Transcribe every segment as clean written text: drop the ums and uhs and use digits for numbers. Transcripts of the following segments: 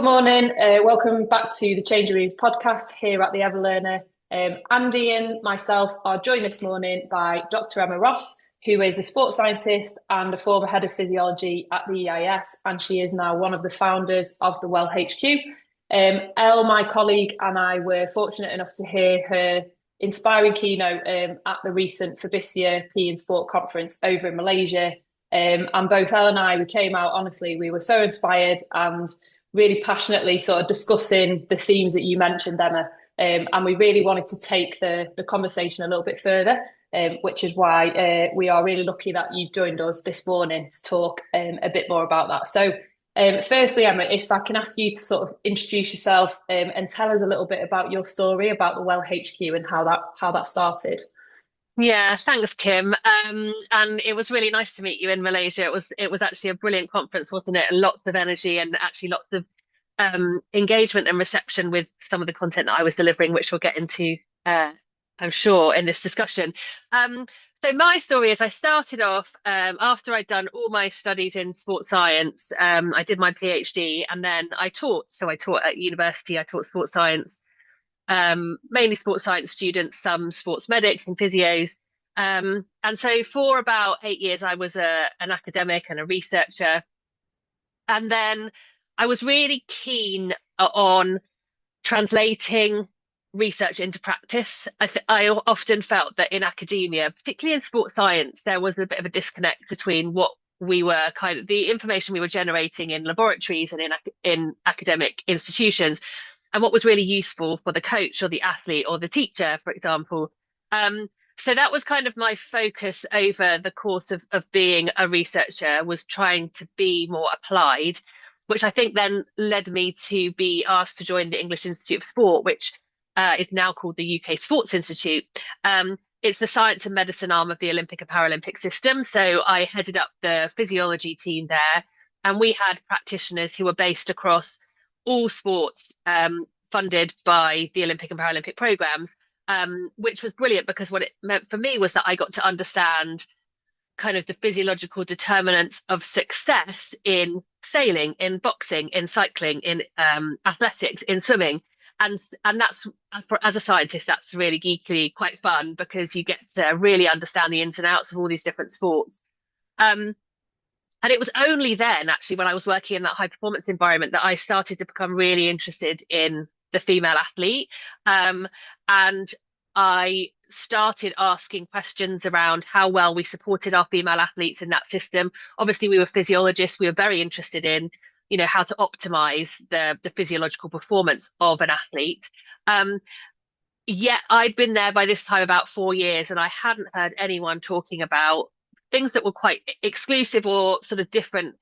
morning. Welcome back to the Changing Rooms podcast here at the EverLearner. Andy and myself are joined this morning by Dr. Emma Ross, who is a sports scientist and a former head of physiology at the EIS, and she is now one of the founders of the Well HQ. Elle, my colleague, and I were fortunate enough to hear her inspiring keynote at the recent Fabisia P and Sport conference over in Malaysia. And both Elle and I, we came out, honestly, we were so inspired and really passionately sort of discussing the themes that you mentioned, Emma. And we really wanted to take the conversation a little bit further, which is why we are really lucky that you've joined us this morning to talk a bit more about that. So firstly, Emma, if I can ask you to sort of introduce yourself and tell us a little bit about your story about the Well HQ and how that started. Yeah, thanks, Kim. And it was really nice to meet you in Malaysia. It was actually a brilliant conference, wasn't it? And lots of energy and actually lots of engagement and reception with some of the content that I was delivering, which we'll get into, I'm sure, in this discussion. So my story is I started off after I'd done all my studies in sports science. I did my PhD and then I taught. So I taught at university. I taught sports science, mainly sports science students, some sports medics and physios. And so for about 8 years, I was an academic and a researcher. And then I was really keen on translating research into practice. I often felt that in academia, particularly in sports science, there was a bit of a disconnect between what we were kind of the information we were generating in laboratories and in academic institutions and what was really useful for the coach or the athlete or the teacher, for example. So that was kind of my focus over the course of being a researcher, was trying to be more applied, which I think then led me to be asked to join the English Institute of Sport, which is now called the UK Sports Institute. It's the science and medicine arm of the Olympic and Paralympic system. So I headed up the physiology team there, and we had practitioners who were based across all sports, funded by the Olympic and Paralympic programs, which was brilliant because what it meant for me was that I got to understand kind of the physiological determinants of success in sailing, in boxing, in cycling, in athletics, in swimming. And that's as a scientist, that's really geekily quite fun because you get to really understand the ins and outs of all these different sports. Um, and it was only then, actually, when I was working in that high performance environment that I started to become really interested in the female athlete. And I started asking questions around how well we supported our female athletes in that system. Obviously, we were physiologists. We were very interested in, how to optimize the physiological performance of an athlete. Yet I'd been there by this time about 4 years, and I hadn't heard anyone talking about things that were quite exclusive or sort of different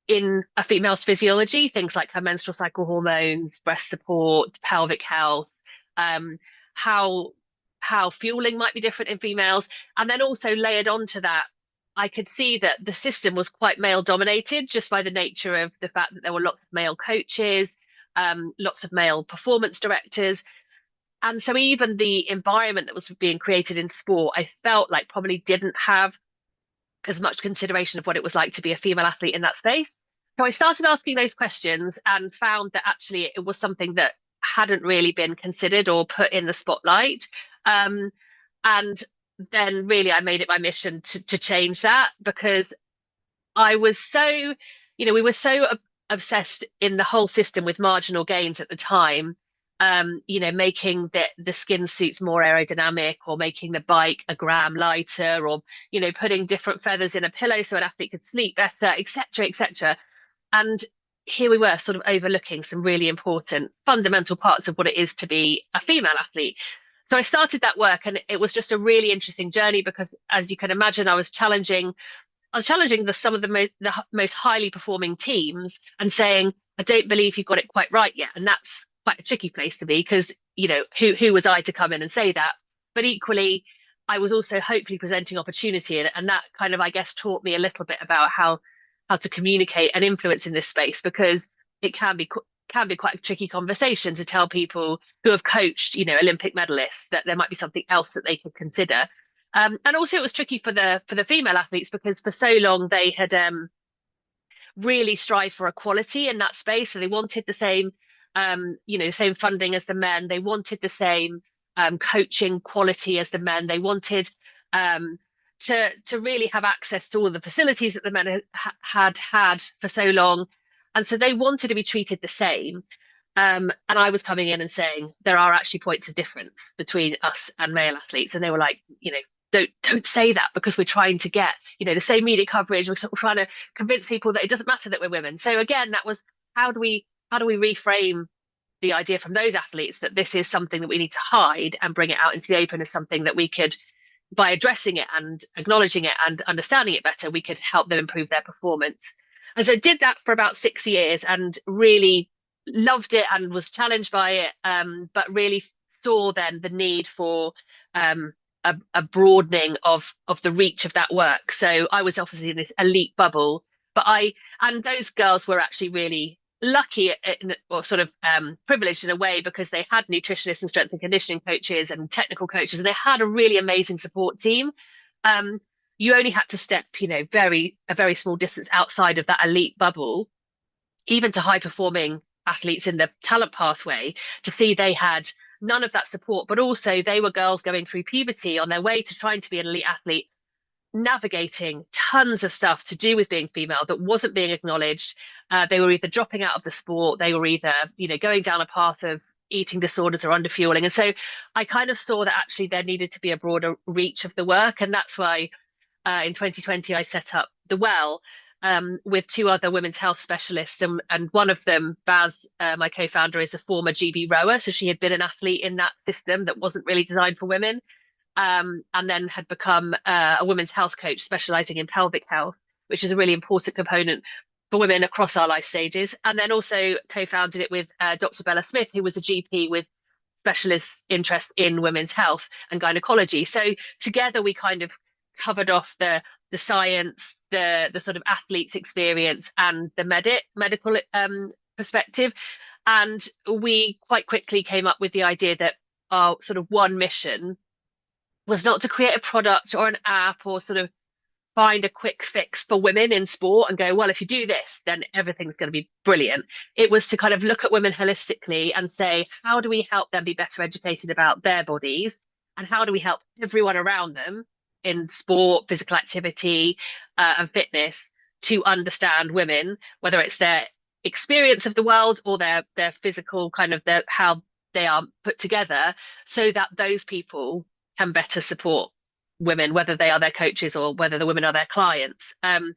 in a female's physiology, things like her menstrual cycle hormones, breast support, pelvic health, how fueling might be different in females. And then also layered onto that, I could see that the system was quite male dominated just by the nature of the fact that there were lots of male coaches, lots of male performance directors. And so even the environment that was being created in sport, I felt like probably didn't have as much consideration of what it was like to be a female athlete in that space. So I started asking those questions and found that actually it was something that hadn't really been considered or put in the spotlight. And then really I made it my mission to change that because I was so, we were so obsessed in the whole system with marginal gains at the time. Making the skin suits more aerodynamic or making the bike a gram lighter or, putting different feathers in a pillow so an athlete could sleep better, et cetera, et cetera. And here we were sort of overlooking some really important fundamental parts of what it is to be a female athlete. So I started that work and it was just a really interesting journey because as you can imagine, I was challenging some of the most highly performing teams and saying, I don't believe you've got it quite right yet. And that's quite a tricky place to be because, who was I to come in and say that? But equally, I was also hopefully presenting opportunity and that kind of, I guess, taught me a little bit about how to communicate and influence in this space because it can be quite a tricky conversation to tell people who have coached, Olympic medalists that there might be something else that they could consider. And also it was tricky for the female athletes because for so long they had really strive for equality in that space. So they wanted the same, the same funding as the men. They wanted the same coaching quality as the men. They wanted um, to really have access to all the facilities that the men had for so long, and so they wanted to be treated the same. And I was coming in and saying there are actually points of difference between us and male athletes, and they were like, don't say that because we're trying to get, the same media coverage. We're sort of trying to convince people that it doesn't matter that we're women. So again, that was how do we reframe the idea from those athletes that this is something that we need to hide and bring it out into the open as something that we could, by addressing it and acknowledging it and understanding it better, we could help them improve their performance. And so I did that for about 6 years and really loved it and was challenged by it, but really saw then the need for a broadening of the reach of that work. So I was obviously in this elite bubble, and those girls were actually really lucky or sort of privileged in a way because they had nutritionists and strength and conditioning coaches and technical coaches, and they had a really amazing support team. You only had to step, a very small distance outside of that elite bubble, even to high performing athletes in the talent pathway, to see they had none of that support, but also they were girls going through puberty on their way to trying to be an elite athlete, navigating tons of stuff to do with being female that wasn't being acknowledged. They were either dropping out of the sport, they were either, going down a path of eating disorders or underfueling. And so I kind of saw that actually there needed to be a broader reach of the work. And that's why in 2020, I set up The Well with two other women's health specialists. And one of them, Baz, my co-founder, is a former GB rower. So she had been an athlete in that system that wasn't really designed for women. And then had become a women's health coach specializing in pelvic health, which is a really important component for women across our life stages. And then also co-founded it with Dr. Bella Smith, who was a GP with specialist interest in women's health and gynecology. So together we kind of covered off the science, the sort of athlete's experience, and the medical perspective. And we quite quickly came up with the idea that our sort of one mission was not to create a product or an app or sort of find a quick fix for women in sport and go, well, if you do this, then everything's going to be brilliant. It was to kind of look at women holistically and say, how do we help them be better educated about their bodies? And how do we help everyone around them in sport, physical activity, and fitness to understand women, whether it's their experience of the world or their physical kind of how they are put together, so that those people can better support women, whether they are their coaches or whether the women are their clients. And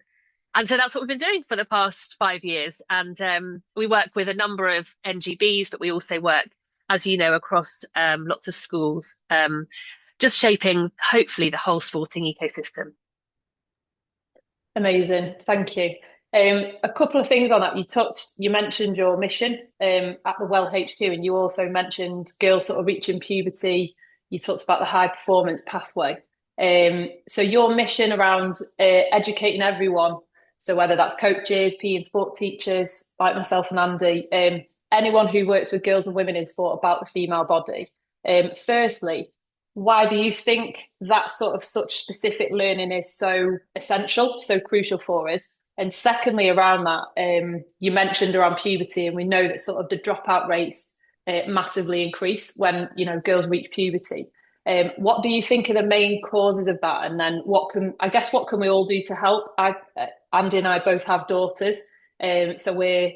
so that's what we've been doing for the past 5 years. And we work with a number of NGBs, but we also work, as you know, across lots of schools, just shaping, hopefully, the whole sporting ecosystem. Amazing. Thank you. A couple of things on that. You mentioned your mission at the Well HQ, and you also mentioned girls sort of reaching puberty. You talked about the high performance pathway. So your mission around educating everyone, so whether that's coaches, PE and sport teachers like myself and Andy, anyone who works with girls and women in sport about the female body. Firstly, why do you think that sort of such specific learning is so essential, so crucial for us? And secondly, around that, you mentioned around puberty, and we know that sort of the dropout rates massively increase when girls reach puberty. What do you think are the main causes of that? And then what can we all do to help? Andy and I both have daughters, so we're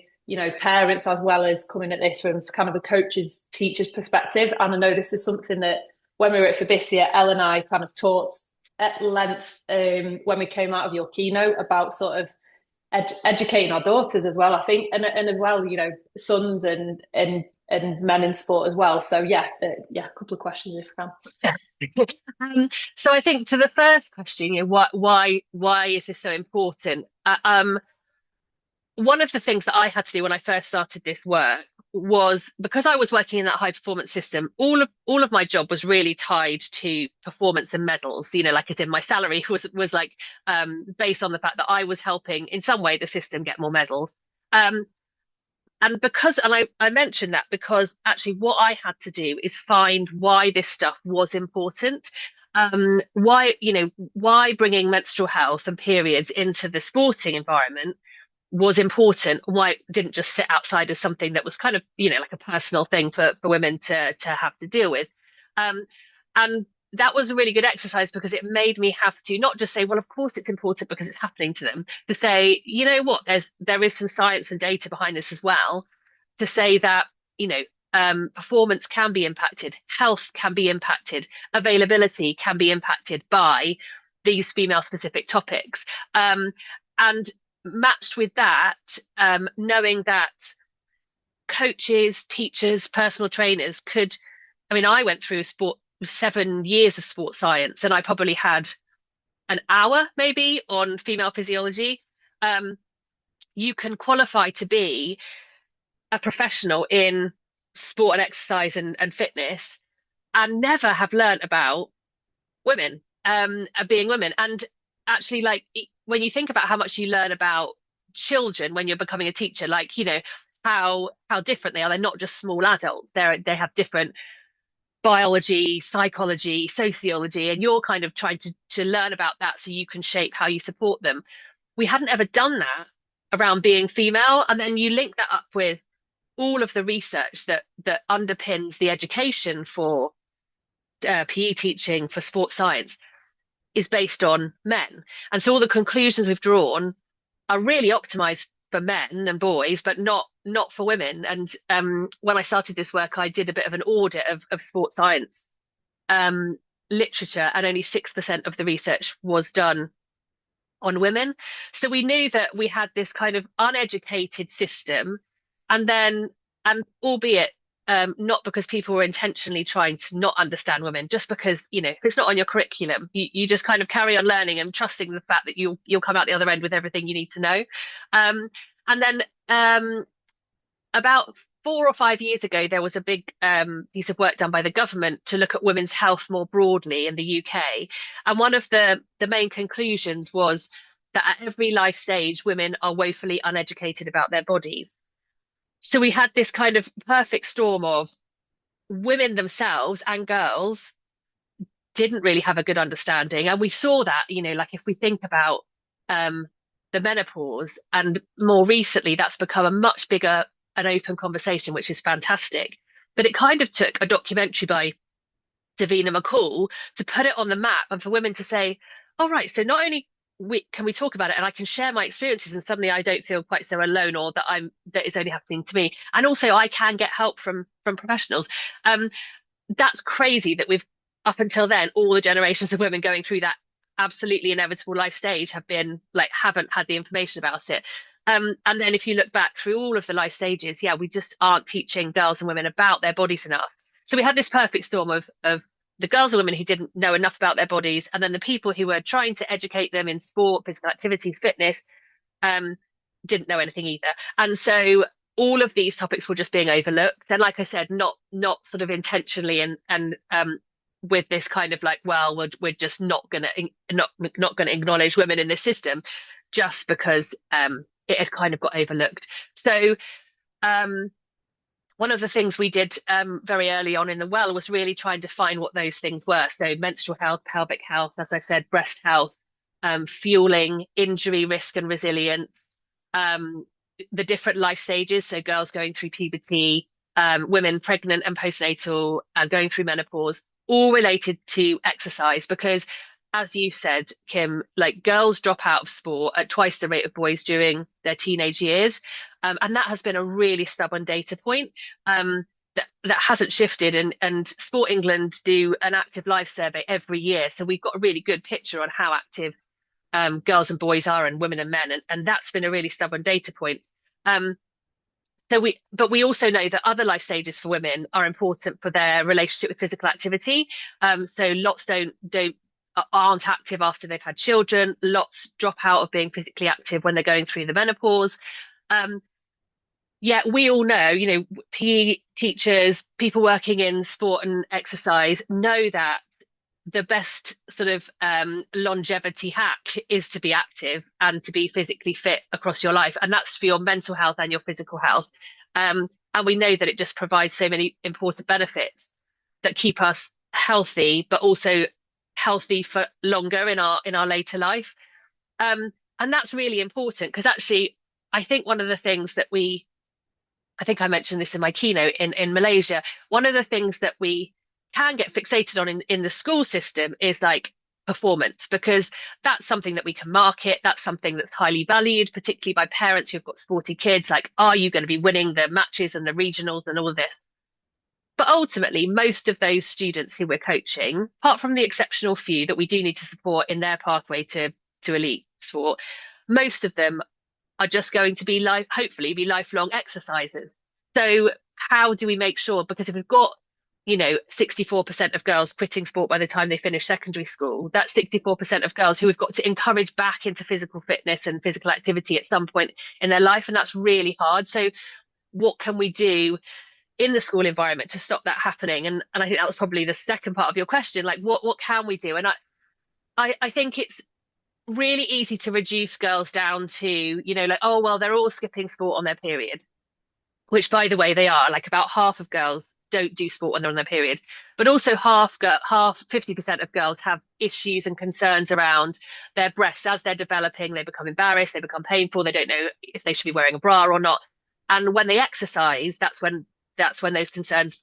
parents as well as coming at this from kind of a coach's teacher's perspective. And I know this is something that when we were at Fabisia, Elle and I kind of talked at length when we came out of your keynote about sort of educating our daughters as well, I think, and as well, sons and men in sport as well. So yeah, a couple of questions if you can. So I think to the first question, why is this so important? One of the things that I had to do when I first started this work was, because I was working in that high performance system, all of my job was really tied to performance and medals, like as in my salary was like based on the fact that I was helping in some way the system get more medals. And I mentioned that because actually what I had to do is find why this stuff was important. Why bringing menstrual health and periods into the sporting environment was important, why it didn't just sit outside as something that was kind of, like a personal thing for women to have to deal with. Um, and that was a really good exercise because it made me have to not just say, well, of course it's important because it's happening to them, to say, you know what, there is some science and data behind this as well, to say that, performance can be impacted, health can be impacted, availability can be impacted by these female specific topics. And matched with that, knowing that coaches, teachers, personal trainers could, I mean, I went through 7 years of sports science and I probably had an hour maybe on female physiology. Um, you can qualify to be a professional in sport and exercise and fitness and never have learnt about women, being women. And actually, like, when you think about how much you learn about children when you're becoming a teacher, like, how different they are. They're not just small adults. They have different biology, psychology, sociology, and you're kind of trying to learn about that so you can shape how you support them. We hadn't ever done that around being female. And then you link that up with all of the research that underpins the education for PE teaching, for sports science, is based on men. And so all the conclusions we've drawn are really optimized for men and boys, but not for women. And when I started this work, I did a bit of an audit of sports science literature, and only 6% of the research was done on women. So we knew that we had this kind of uneducated system, and albeit not because people were intentionally trying to not understand women, just because, if it's not on your curriculum, you just kind of carry on learning and trusting the fact that you'll come out the other end with everything you need to know. And then about 4 or 5 years ago, there was a big piece of work done by the government to look at women's health more broadly in the UK. And one of the main conclusions was that at every life stage, women are woefully uneducated about their bodies. So we had this kind of perfect storm of women themselves and girls didn't really have a good understanding. And we saw that, like if we think about the menopause, and more recently, that's become a much bigger and open conversation, which is fantastic. But it kind of took a documentary by Davina McCall to put it on the map and for women to say, all right, so not only can we talk about it and I can share my experiences and suddenly I don't feel quite so alone, or that is only happening to me. And also I can get help from professionals. That's crazy that we've, up until then, all the generations of women going through that absolutely inevitable life stage haven't had the information about it. And then if you look back through all of the life stages, yeah, we just aren't teaching girls and women about their bodies enough. So we had this perfect storm of the girls and women who didn't know enough about their bodies, and then the people who were trying to educate them in sport, physical activity, fitness, didn't know anything either. And so all of these topics were just being overlooked. And like I said, not sort of intentionally, and with this kind of like, well, we're just not gonna acknowledge women in this system just because it had kind of got overlooked. So one of the things we did very early on in the well was really try and define what those things were. So menstrual health, pelvic health, as I've said, breast health, fueling, injury risk and resilience, the different life stages. So girls going through puberty, women pregnant and postnatal, going through menopause, all related to exercise. Because as you said, Kim, like girls drop out of sport at twice the rate of boys during their teenage years. And that has been a really stubborn data point that hasn't shifted. And Sport England do an active life survey every year. So we've got a really good picture on how active girls and boys are, and women and men. And that's been a really stubborn data point. But we also know that other life stages for women are important for their relationship with physical activity. So lots aren't active after they've had children. Lots drop out of being physically active when they're going through the menopause. Yet we all know, PE teachers, people working in sport and exercise know that the best sort of longevity hack is to be active and to be physically fit across your life. And that's for your mental health and your physical health. And we know that it just provides so many important benefits that keep us healthy, but also healthy for longer in our later life. And that's really important because actually I think one of the things that I think I mentioned this in my keynote in Malaysia, one of the things that we can get fixated on in the school system is like performance, because that's something that we can market. That's something that's highly valued, particularly by parents who've got sporty kids. Like, are you going to be winning the matches and the regionals and all of this? But ultimately, most of those students who we're coaching, apart from the exceptional few that we do need to support in their pathway to elite sport, most of them are just going to be hopefully be lifelong exercisers. So how do we make sure? Because if we've got, 64% of girls quitting sport by the time they finish secondary school, that's 64% of girls who we've got to encourage back into physical fitness and physical activity at some point in their life. And that's really hard. So what can we do in the school environment to stop that happening? And I think that was probably the second part of your question, like what can we do? And I think it's really easy to reduce girls down to, like, oh, well, they're all skipping sport on their period, which, by the way, they are. Like, about half of girls don't do sport when they're on their period, but also half, 50% of girls have issues and concerns around their breasts as they're developing. They become embarrassed, they become painful, they don't know if they should be wearing a bra or not. And when they exercise, that's when those concerns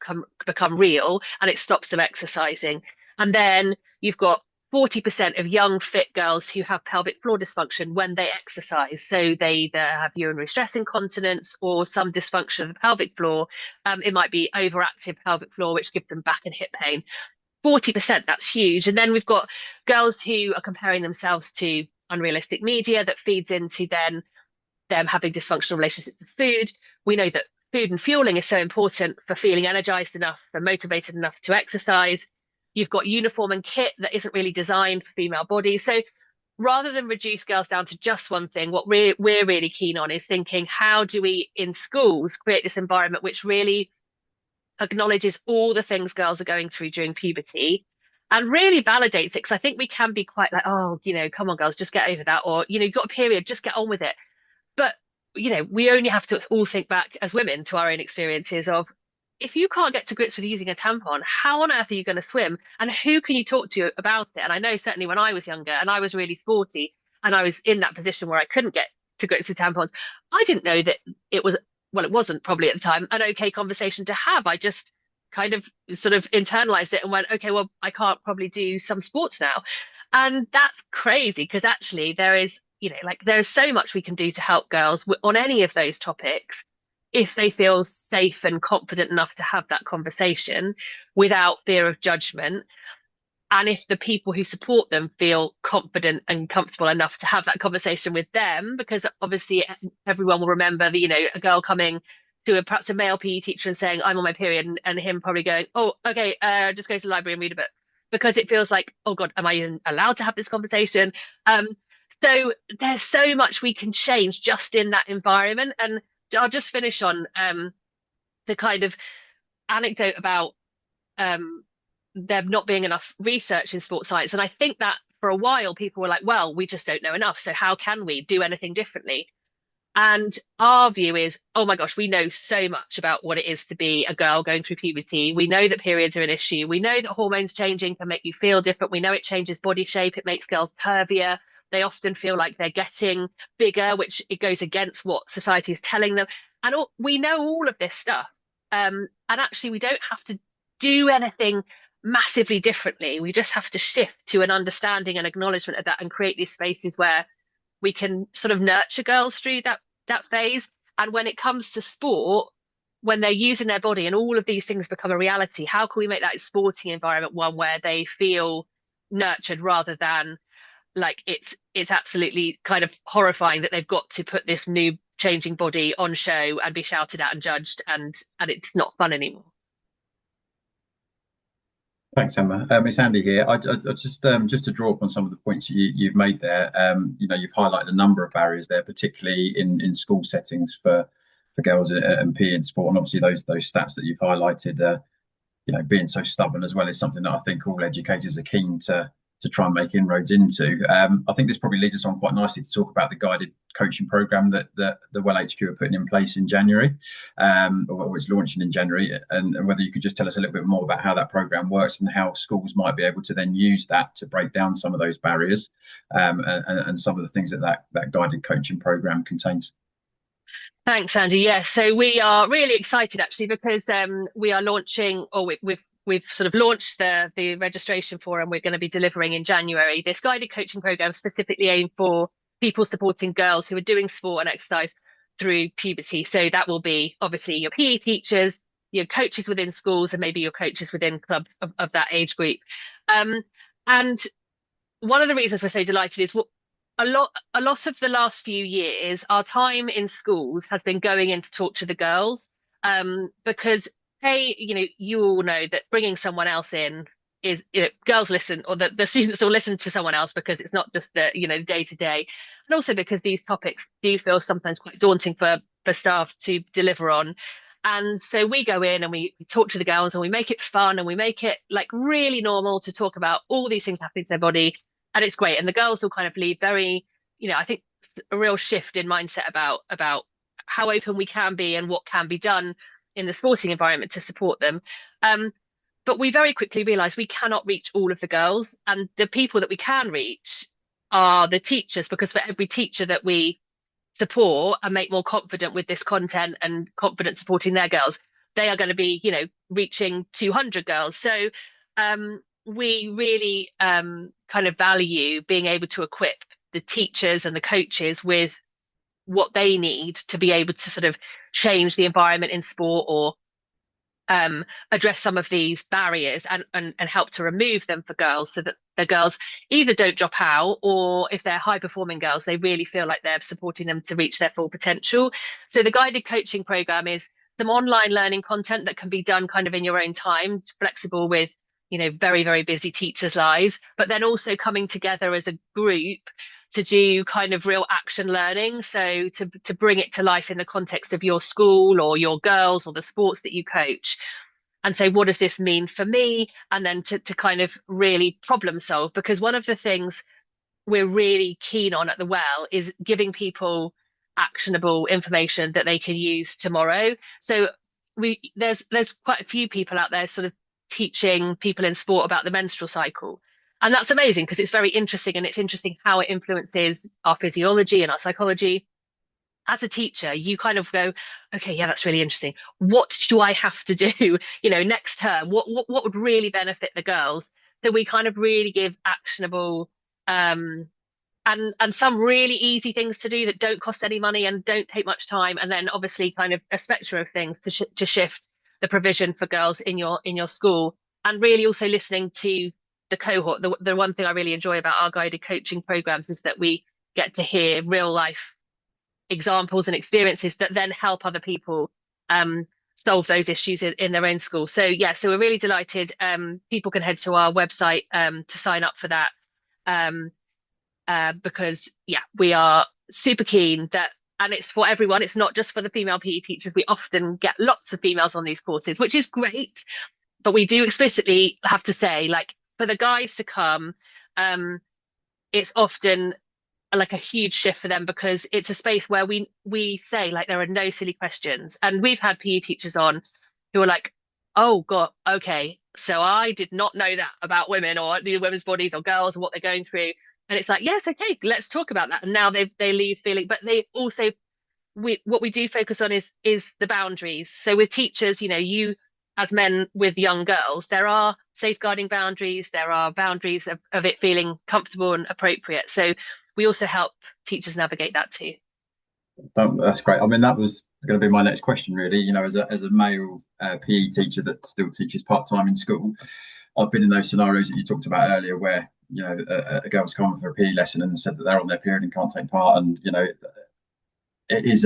become real, and it stops them exercising. And then you've got 40% of young fit girls who have pelvic floor dysfunction when they exercise. So they either have urinary stress incontinence or some dysfunction of the pelvic floor. It might be overactive pelvic floor, which gives them back and hip pain. 40%, that's huge. And then we've got girls who are comparing themselves to unrealistic media that feeds into then them having dysfunctional relationships with food. We know that food and fueling is so important for feeling energized enough, for motivated enough to exercise. You've got uniform and kit that isn't really designed for female bodies. So rather than reduce girls down to just one thing, what we're really keen on is thinking, how do we in schools create this environment which really acknowledges all the things girls are going through during puberty and really validates it? Because I think we can be quite like, oh, come on, girls, just get over that. Or, you've got a period, just get on with it. But, we only have to all think back as women to our own experiences of, if you can't get to grips with using a tampon, how on earth are you going to swim? And who can you talk to about it? And I know certainly when I was younger and I was really sporty and I was in that position where I couldn't get to grips with tampons, I didn't know that it was, well, it wasn't probably at the time an okay conversation to have. I just kind of sort of internalized it and went, okay, well, I can't probably do some sports now. And that's crazy because actually there is, like there is so much we can do to help girls on any of those topics if they feel safe and confident enough to have that conversation without fear of judgment. And if the people who support them feel confident and comfortable enough to have that conversation with them, because obviously everyone will remember that, a girl coming to perhaps a male PE teacher and saying, I'm on my period, and him probably going, oh, okay, just go to the library and read a book. Because it feels like, oh God, am I even allowed to have this conversation? So there's so much we can change just in that environment. And I'll just finish on the kind of anecdote about there not being enough research in sports science. And I think that for a while people were like, well, we just don't know enough. So how can we do anything differently? And our view is, oh my gosh, we know so much about what it is to be a girl going through puberty. We know that periods are an issue. We know that hormones changing can make you feel different. We know it changes body shape. It makes girls curvier. They often feel like they're getting bigger, which it goes against what society is telling them. And we know all of this stuff. And actually, we don't have to do anything massively differently. We just have to shift to an understanding and acknowledgement of that and create these spaces where we can sort of nurture girls through that phase. And when it comes to sport, when they're using their body and all of these things become a reality, how can we make that sporting environment one where they feel nurtured rather than like it's absolutely kind of horrifying that they've got to put this new changing body on show and be shouted at and judged, and it's not fun anymore. Thanks, Emma. It's Andy here. I just to draw up on some of the points you've made there. You've highlighted a number of barriers there, particularly in school settings for girls and PE and sport. And obviously those stats that you've highlighted, being so stubborn as well is something that I think all educators are keen to try and make inroads into. I think this probably leads us on quite nicely to talk about the guided coaching program that the Well HQ are putting in place in January, or it's launching in January, and whether you could just tell us a little bit more about how that program works and how schools might be able to then use that to break down some of those barriers, and some of the things that guided coaching program contains. Thanks, Andy. Yes, so we are really excited actually because we are launching, or we've sort of launched the registration for, and we're going to be delivering in January this guided coaching program specifically aimed for people supporting girls who are doing sport and exercise through puberty. So that will be obviously your PE teachers, your coaches within schools, and maybe your coaches within clubs of that age group. Um, and one of the reasons we're so delighted is what a lot of the last few years, our time in schools has been going in to talk to the girls, because hey, you all know that bringing someone else in is, girls listen, or the students will listen to someone else because it's not just the day to day, and also because these topics do feel sometimes quite daunting for staff to deliver on. And so we go in and we talk to the girls and we make it fun and we make it like really normal to talk about all these things happening to their body, and it's great. And the girls will kind of leave very, I think a real shift in mindset about how open we can be and what can be done in the sporting environment to support them. Um, but we very quickly realized we cannot reach all of the girls, and the people that we can reach are the teachers, because for every teacher that we support and make more confident with this content and confident supporting their girls, they are going to be, reaching 200 girls. So we really kind of value being able to equip the teachers and the coaches with what they need to be able to sort of change the environment in sport, or address some of these barriers, and help to remove them for girls, so that the girls either don't drop out, or if they're high performing girls, they really feel like they're supporting them to reach their full potential. So the guided coaching program is some online learning content that can be done kind of in your own time, flexible with, very, very busy teachers' lives, but then also coming together as a group to do kind of real action learning. So to bring it to life in the context of your school or your girls or the sports that you coach, and say, what does this mean for me? And then to kind of really problem solve, because one of the things we're really keen on at the Well is giving people actionable information that they can use tomorrow. So there's quite a few people out there sort of teaching people in sport about the menstrual cycle. And that's amazing because it's very interesting, and it's interesting how it influences our physiology and our psychology. As a teacher, you kind of go, okay, yeah, that's really interesting. What do I have to do, next term? What would really benefit the girls? So we kind of really give actionable, um, and some really easy things to do that don't cost any money and don't take much time, and then obviously kind of a spectrum of things to shift the provision for girls in your school, and really also listening to the cohort. The one thing I really enjoy about our guided coaching programs is that we get to hear real life examples and experiences that then help other people solve those issues in their own school. So yeah, so we're really delighted. People can head to our website to sign up for that, because yeah, we are super keen that, and it's for everyone. It's not just for the female PE teachers. We often get lots of females on these courses, which is great, but we do explicitly have to say, like, for the guys to come, it's often like a huge shift for them, because it's a space where we say, like, there are no silly questions. And we've had PE teachers on who are like, oh God, okay, so I did not know that about women or the women's bodies or girls and what they're going through. And it's like, yes, okay, let's talk about that. And now they leave feeling, but they also, what we do focus on is the boundaries. So with teachers, you as men with young girls, there are safeguarding boundaries, there are boundaries of it feeling comfortable and appropriate. So we also help teachers navigate that too. That's great. I mean, that was going to be my next question, really. As a male PE teacher that still teaches part-time in school, I've been in those scenarios that you talked about earlier where, a girl's come for a PE lesson and said that they're on their period and can't take part. And, it is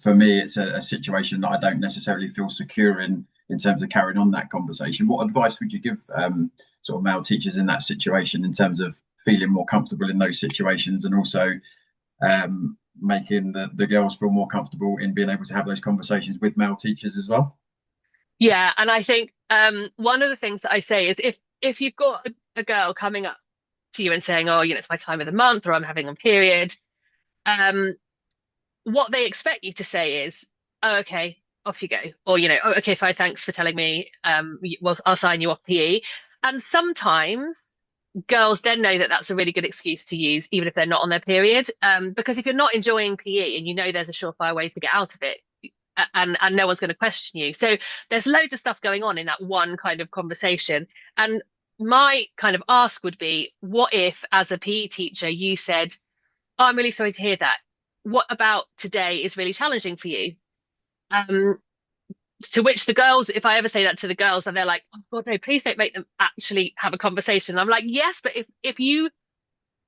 for me, it's a situation that I don't necessarily feel secure in terms of carrying on that conversation. What advice would you give sort of male teachers in that situation in terms of feeling more comfortable in those situations, and also making the girls feel more comfortable in being able to have those conversations with male teachers as well? Yeah, and I think one of the things that I say is, if you've got a girl coming up to you and saying, oh, it's my time of the month, or I'm having a period, what they expect you to say is, oh, okay, off you go. Or, oh, okay, fine, thanks for telling me. Well, I'll sign you off PE. And sometimes girls then know that that's a really good excuse to use, even if they're not on their period. Because if you're not enjoying PE and you know there's a surefire way to get out of it, and no one's going to question you. So there's loads of stuff going on in that one kind of conversation. And my kind of ask would be, what if, as a PE teacher, you said, "Oh, I'm really sorry to hear that. What about today is really challenging for you?" Um, to which the girls, if I ever say that to the girls, and they're like, "Oh God, no, please don't make them actually have a conversation." I'm like, yes, but if you're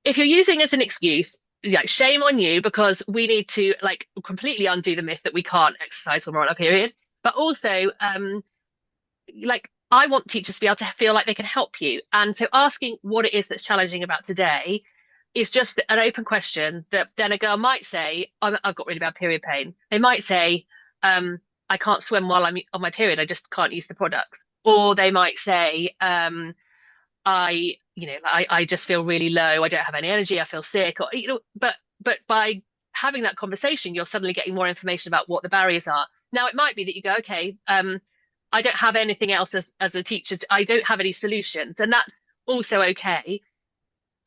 using it as an excuse, yeah, shame on you, because we need to like completely undo the myth that we can't exercise when we're on our period. But also, like I want teachers to be able to feel like they can help you. And so asking what it is that's challenging about today is just an open question that then a girl might say, I've got really bad period pain. They might say, I can't swim while I'm on my period. I just can't use the product. Or they might say, I just feel really low. I don't have any energy. I feel sick. Or, but by having that conversation, you're suddenly getting more information about what the barriers are. Now, it might be that you go, okay, I don't have anything else as a teacher. I don't have any solutions, and that's also okay.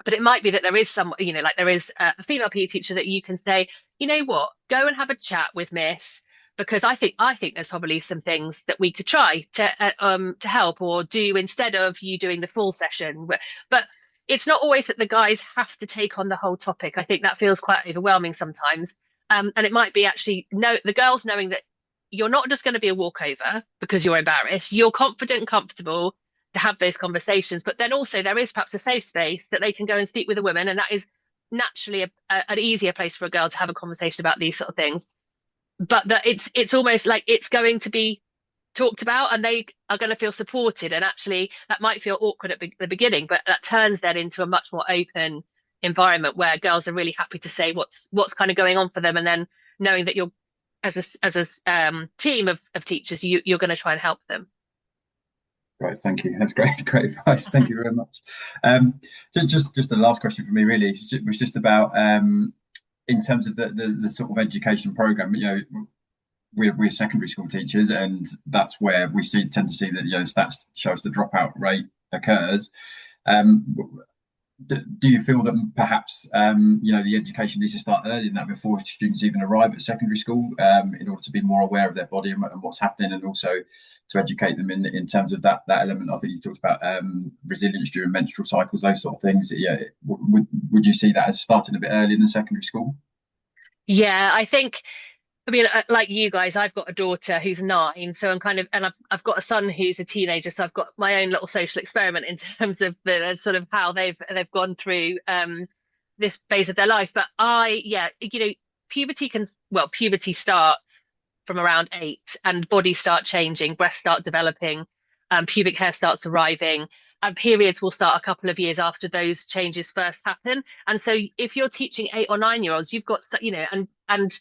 But it might be that there is like there is a female PE teacher that you can say, you know what, go and have a chat with Miss, because I think there's probably some things that we could try to help or do instead of you doing the full session. But it's not always that the guys have to take on the whole topic. I think that feels quite overwhelming sometimes. And it might be actually the girls knowing that you're not just going to be a walkover because you're embarrassed. You're confident and comfortable to have those conversations, but then also there is perhaps a safe space that they can go and speak with a woman, and that is naturally an easier place for a girl to have a conversation about these sort of things. But that it's almost like it's going to be talked about, and they are going to feel supported. And actually, that might feel awkward at the beginning, but that turns then into a much more open environment where girls are really happy to say what's kind of going on for them, and then knowing that you're as a team of teachers, you're going to try and help them. Great, thank you. That's great advice. Thank you very much. Just the last question for me really was just about in terms of the sort of education program. We're secondary school teachers, and that's where we tend to see that stats show us the dropout rate occurs. Do you feel that perhaps the education needs to start earlier than that, before students even arrive at secondary school, in order to be more aware of their body and what's happening, and also to educate them in terms of that element? I think you talked about resilience during menstrual cycles, those sort of things. Yeah, would you see that as starting a bit earlier than secondary school? Yeah, I mean, like you guys, I've got a daughter who's 9, so and I've got a son who's a teenager, so I've got my own little social experiment in terms of the sort of how they've gone through this phase of their life. But puberty starts from around 8, and bodies start changing, breasts start developing, pubic hair starts arriving, and periods will start a couple of years after those changes first happen. And so, if you're teaching 8 or 9-year-olds, you've got and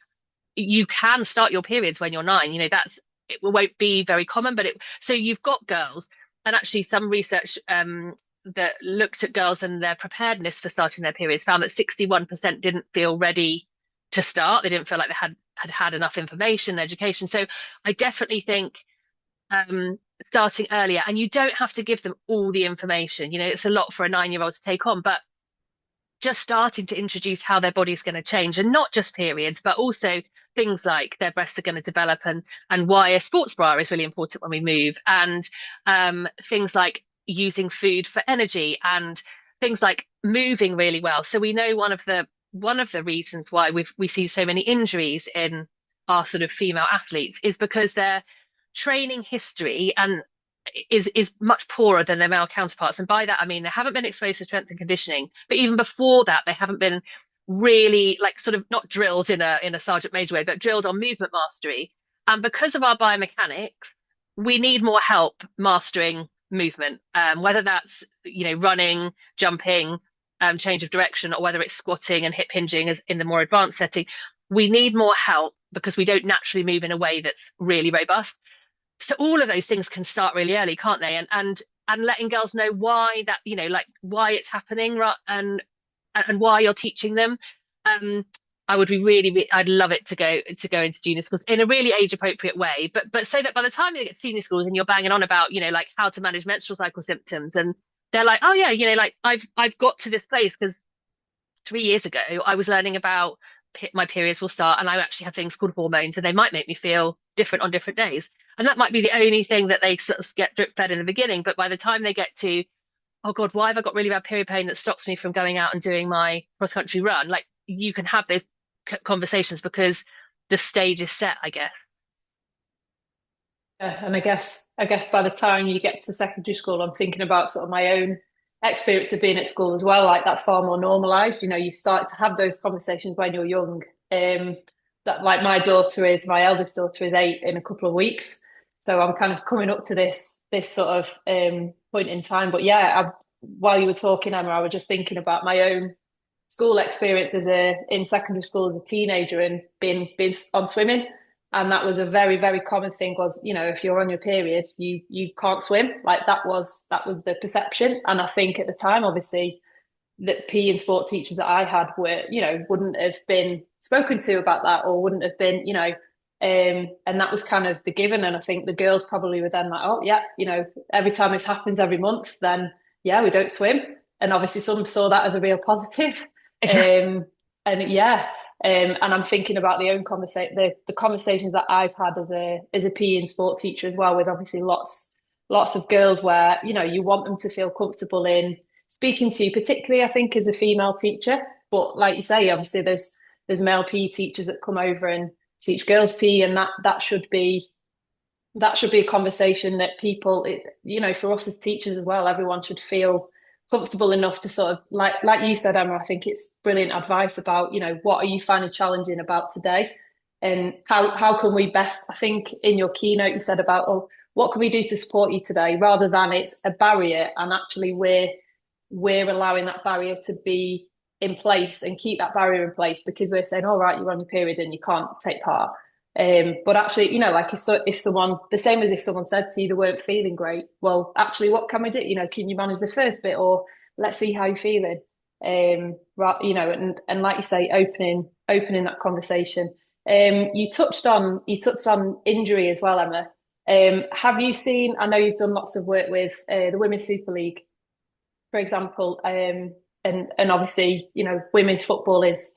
you can start your periods when you're 9. It won't be very common, but so you've got girls, and actually some research that looked at girls and their preparedness for starting their periods found that 61% didn't feel ready to start. They didn't feel like they had enough information, education. So I definitely think starting earlier, and you don't have to give them all the information. It's a lot for a 9-year-old to take on, but just starting to introduce how their body is going to change, and not just periods, but also things like their breasts are going to develop, and why a sports bra is really important when we move, and things like using food for energy, and things like moving really well. So we know one of the reasons why we see so many injuries in our sort of female athletes is because their training history is much poorer than their male counterparts. And by that, I mean, they haven't been exposed to strength and conditioning, but even before that, they haven't been really like sort of not drilled in a Sergeant Major way, but drilled on movement mastery. And because of our biomechanics, we need more help mastering movement, whether that's, running, jumping, change of direction, or whether it's squatting and hip hinging as in the more advanced setting. We need more help because we don't naturally move in a way that's really robust. So all of those things can start really early, can't they? And letting girls know why that, like why it's happening, right, and why you're teaching them. I would be I'd love it to go into junior schools in a really age appropriate way, but so that by the time you get to senior schools and you're banging on about, like how to manage menstrual cycle symptoms and they're like, oh yeah, like I've got to this place because 3 years ago I was learning about my periods will start and I actually have things called hormones and they might make me feel different on different days. And that might be the only thing that they sort of get drip fed in the beginning. But by the time they get to, oh God, why have I got really bad period pain that stops me from going out and doing my cross country run? Like you can have those conversations because the stage is set, I guess. Yeah, and I guess by the time you get to secondary school, I'm thinking about sort of my own experience of being at school as well. Like that's far more normalized. You know, you've started to have those conversations when you're young. That like my eldest daughter is 8 in a couple of weeks, so I'm kind of coming up to this sort of point in time. But yeah, while you were talking, Emma, I was just thinking about my own school experience in secondary school as a teenager and being on swimming. And that was a very, very common thing was, you know, if you're on your period, you can't swim. Like that was the perception. And I think at the time, obviously, that PE and sport teachers that I had were, you know, wouldn't have been spoken to about that or wouldn't have been, you know, and that was kind of the given. And I think the girls probably were then like, oh yeah, you know, every time this happens every month, then yeah, we don't swim. And obviously some saw that as a real positive. And yeah, and I'm thinking about the conversations that I've had as a PE and sport teacher as well, with obviously lots of girls where, you know, you want them to feel comfortable in speaking to you, particularly I think as a female teacher. But like you say, obviously there's male PE teachers that come over and teach girls PE, and that should be a conversation that people, you know, for us as teachers as well, everyone should feel comfortable enough to sort of like you said, Emma. I think it's brilliant advice about, you know, what are you finding challenging about today, and how can we best. I think in your keynote you said about, oh, what can we do to support you today, rather than it's a barrier and actually we're allowing that barrier to be in place and keep that barrier in place because we're saying, all right, you're on your period and you can't take part. But actually, you know, like if someone, the same as if someone said to you they weren't feeling great, well, actually, what can we do? You know, can you manage the first bit, or let's see how you're feeling? Right, you know, and like you say, opening that conversation. You touched on injury as well, Emma. Have you seen? I know you've done lots of work with the Women's Super League, for example, and obviously, you know, women's football is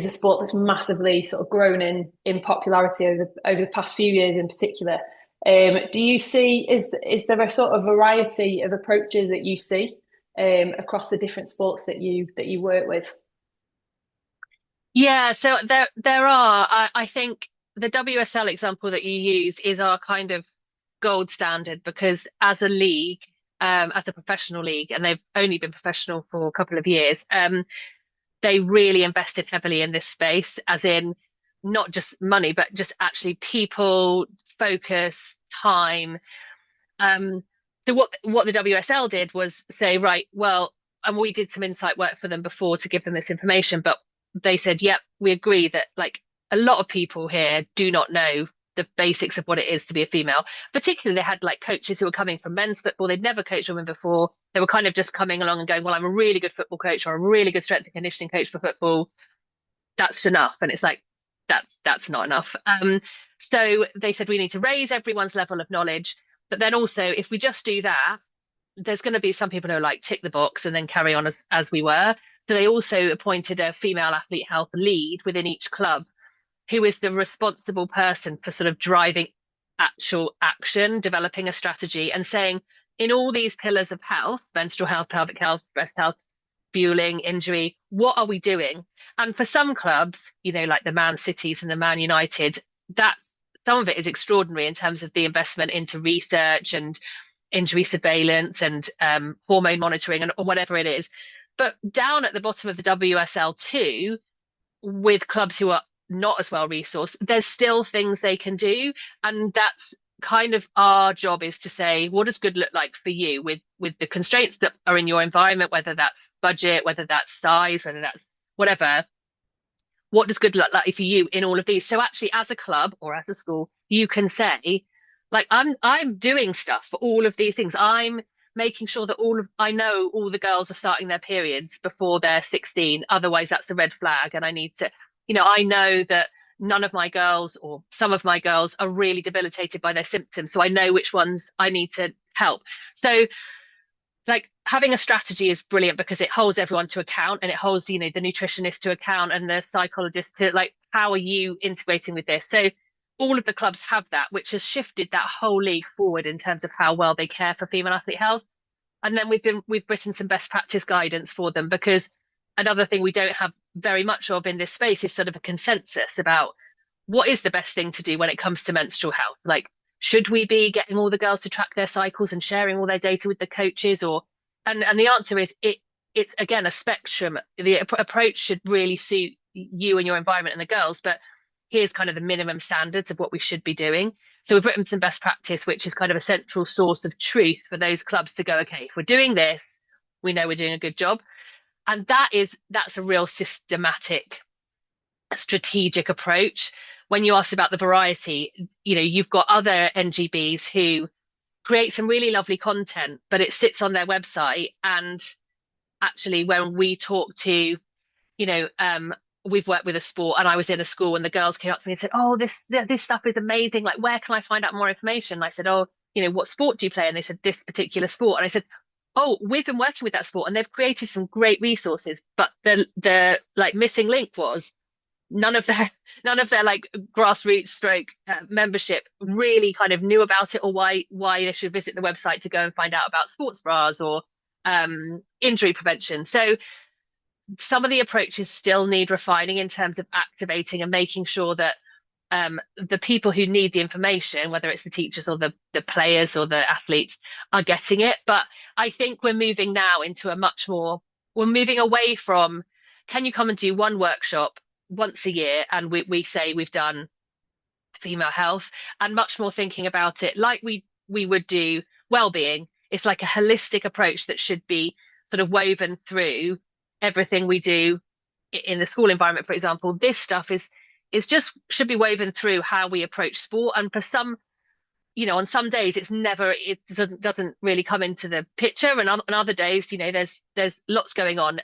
a sport that's massively sort of grown in popularity over the past few years in particular. Do you see, is there a sort of variety of approaches that you see across the different sports that you work with? Yeah, so there are. I think the WSL example that you used is our kind of gold standard because as a league, as a professional league, and they've only been professional for a couple of years, they really invested heavily in this space, as in not just money, but just actually people, focus, time. Um, so what the WSL did was say, right, well, and we did some insight work for them before to give them this information, but they said, yep, we agree that like a lot of people here do not know the basics of what it is to be a female. Particularly, they had like coaches who were coming from men's football. They'd never coached women before. They were kind of just coming along and going, well, I'm a really good football coach or a really good strength and conditioning coach for football. That's enough. And it's like, that's not enough. So they said we need to raise everyone's level of knowledge. But then also, if we just do that, there's going to be some people who are like tick the box and then carry on as we were. So they also appointed a female athlete health lead within each club, who is the responsible person for sort of driving actual action, developing a strategy, and saying in all these pillars of health, menstrual health, pelvic health, breast health, fueling, injury, what are we doing? And for some clubs, you know, like the Man Cities and the Man United, that's some of it is extraordinary in terms of the investment into research and injury surveillance and hormone monitoring and or whatever it is. But down at the bottom of the WSL too, with clubs who are not as well resourced, there's still things they can do. And that's kind of our job, is to say, what does good look like for you with the constraints that are in your environment, whether that's budget, whether that's size, whether that's whatever. What does good look like for you in all of these? So actually, as a club or as a school, you can say, like, I'm doing stuff for all of these things. I'm making sure that I know all the girls are starting their periods before they're 16. Otherwise, that's a red flag. And I need to, I know that none of my girls or some of my girls are really debilitated by their symptoms. So I know which ones I need to help. So like having a strategy is brilliant because it holds everyone to account, and it holds, you know, the nutritionist to account and the psychologist to, like, how are you integrating with this? So all of the clubs have that, which has shifted that whole league forward in terms of how well they care for female athlete health. And then we've written some best practice guidance for them, because another thing we don't have very much of in this space is sort of a consensus about what is the best thing to do when it comes to menstrual health. Like, should we be getting all the girls to track their cycles and sharing all their data with the coaches, or and the answer is it's again a spectrum. The approach should really suit you and your environment and the girls, but here's kind of the minimum standards of what we should be doing. So we've written some best practice, which is kind of a central source of truth for those clubs to go, okay, if we're doing this, we know we're doing a good job. And that's a real systematic, strategic approach. When you asked about the variety, you know, you've got other NGBs who create some really lovely content, but it sits on their website. And actually, when we talk to, you know, we've worked with a sport, and I was in a school and the girls came up to me and said, oh, this stuff is amazing. Like, where can I find out more information? And I said, oh, you know, what sport do you play? And they said, this particular sport. And I said, oh, we've been working with that sport and they've created some great resources. But the like missing link was none of their like grassroots stroke membership really kind of knew about it, or why they should visit the website to go and find out about sports bras or injury prevention. So some of the approaches still need refining in terms of activating and making sure that the people who need the information, whether it's the teachers or the players or the athletes, are getting it. But I think we're moving now into we're moving away from, can you come and do one workshop once a year and we say we've done female health, and much more thinking about it like we would do well-being. It's like a holistic approach that should be sort of woven through everything we do in the school environment. For example, this stuff is just should be woven through how we approach sport. And for some, you know, on some days it doesn't really come into the picture, and on other days, you know, there's lots going on,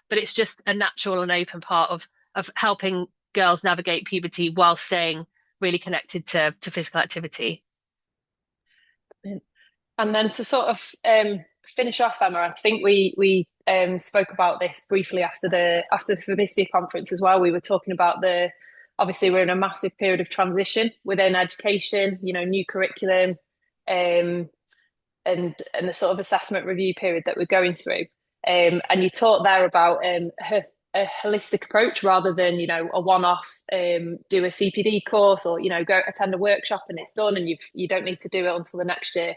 but it's just a natural and open part of helping girls navigate puberty while staying really connected to physical activity. And then to sort of finish off, Emma, I think we spoke about this briefly after the Fabisia conference as well. We were talking about obviously we're in a massive period of transition within education, you know, new curriculum, and the sort of assessment review period that we're going through. And you talked there about a holistic approach rather than, you know, a one-off, do a CPD course, or, you know, go attend a workshop and it's done and you don't need to do it until the next year.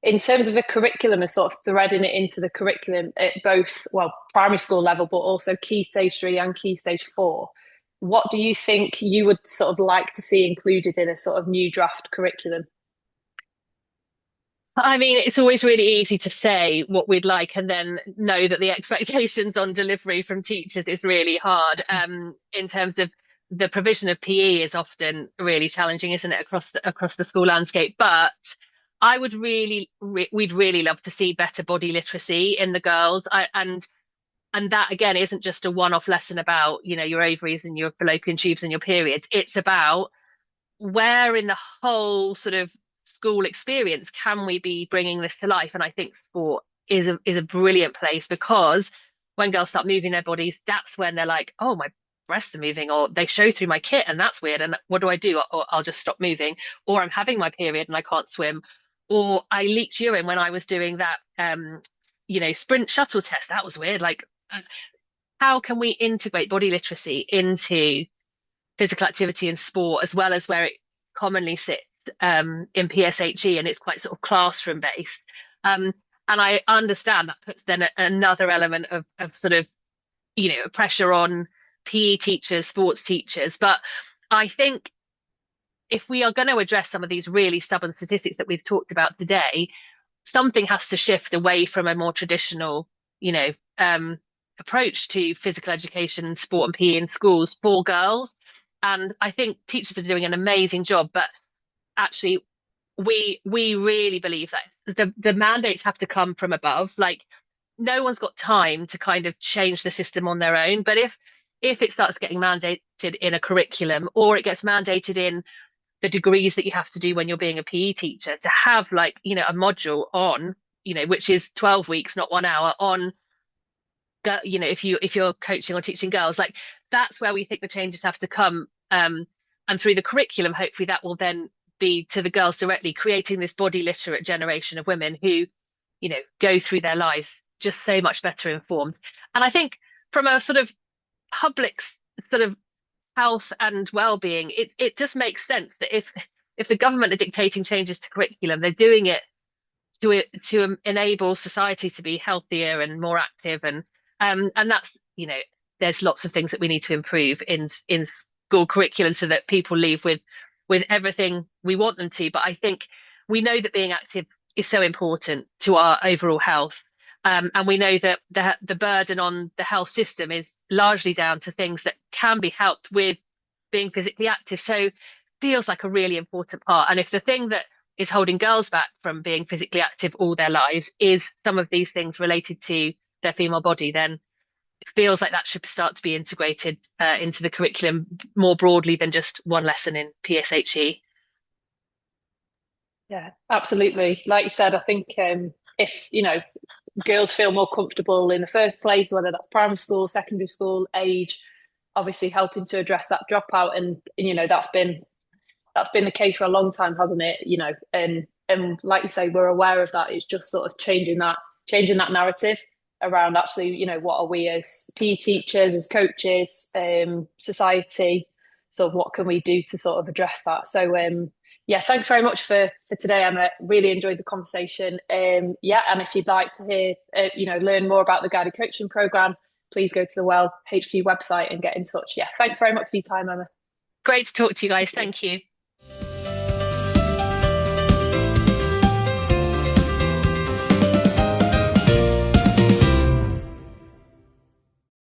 In terms of a curriculum and sort of threading it into the curriculum at both, well, primary school level, but also Key Stage 3 and Key Stage 4, what do you think you would sort of like to see included in a sort of new draft curriculum? I mean, it's always really easy to say what we'd like and then know that the expectations on delivery from teachers is really hard. In terms of the provision of PE is often really challenging, isn't it, across the school landscape? But I would we'd really love to see better body literacy in the girls. And that again isn't just a one-off lesson about, you know, your ovaries and your fallopian tubes and your periods. It's about where in the whole sort of school experience can we be bringing this to life. And I think sport is a brilliant place, because when girls start moving their bodies, that's when they're like, oh, my breasts are moving, or they show through my kit and that's weird, and what do I do? Or I'll just stop moving, or I'm having my period and I can't swim, or I leaked urine when I was doing that you know, sprint shuttle test. That was weird. Like, how can we integrate body literacy into physical activity and sport, as well as where it commonly sits in PSHE, and it's quite sort of classroom based. And I understand that puts then another element of sort of, you know, pressure on PE teachers, sports teachers. But I think if we are going to address some of these really stubborn statistics that we've talked about today, something has to shift away from a more traditional, you know, approach to physical education, sport and PE in schools for girls. And I think teachers are doing an amazing job, but actually we really believe that the mandates have to come from above. Like, no one's got time to kind of change the system on their own. But if it starts getting mandated in a curriculum, or it gets mandated in the degrees that you have to do when you're being a PE teacher, to have, like, you know, a module on which is 12 weeks, not 1 hour on, if you're coaching or teaching girls, like that's where we think the changes have to come. And through the curriculum, hopefully that will then be to the girls directly, creating this body literate generation of women who, go through their lives just so much better informed. And I think from a sort of public sort of health and well-being, it just makes sense that if the government are dictating changes to curriculum, they're doing it to enable society to be healthier and more active, and that's, there's lots of things that we need to improve in school curriculum so that people leave with everything we want them to. But I think we know that being active is so important to our overall health. And we know that the burden on the health system is largely down to things that can be helped with being physically active. So it feels like a really important part. And if the thing that is holding girls back from being physically active all their lives is some of these things related to their female body, then it feels like that should start to be integrated into the curriculum more broadly than just one lesson in PSHE. Yeah, absolutely. Like you said, I think if, girls feel more comfortable in the first place, whether that's primary school, secondary school age, obviously helping to address that dropout. And that's been the case for a long time, hasn't it? And like you say, we're aware of that. It's just sort of changing that narrative around actually, what are we as PE teachers, as coaches, society, sort of what can we do to sort of address that? So yeah, thanks very much for today, Emma. Really enjoyed the conversation. And if you'd like to hear, learn more about the guided coaching program, please go to the Well HQ website and get in touch. Yeah, thanks very much for your time, Emma. Great to talk to you guys. Thank you.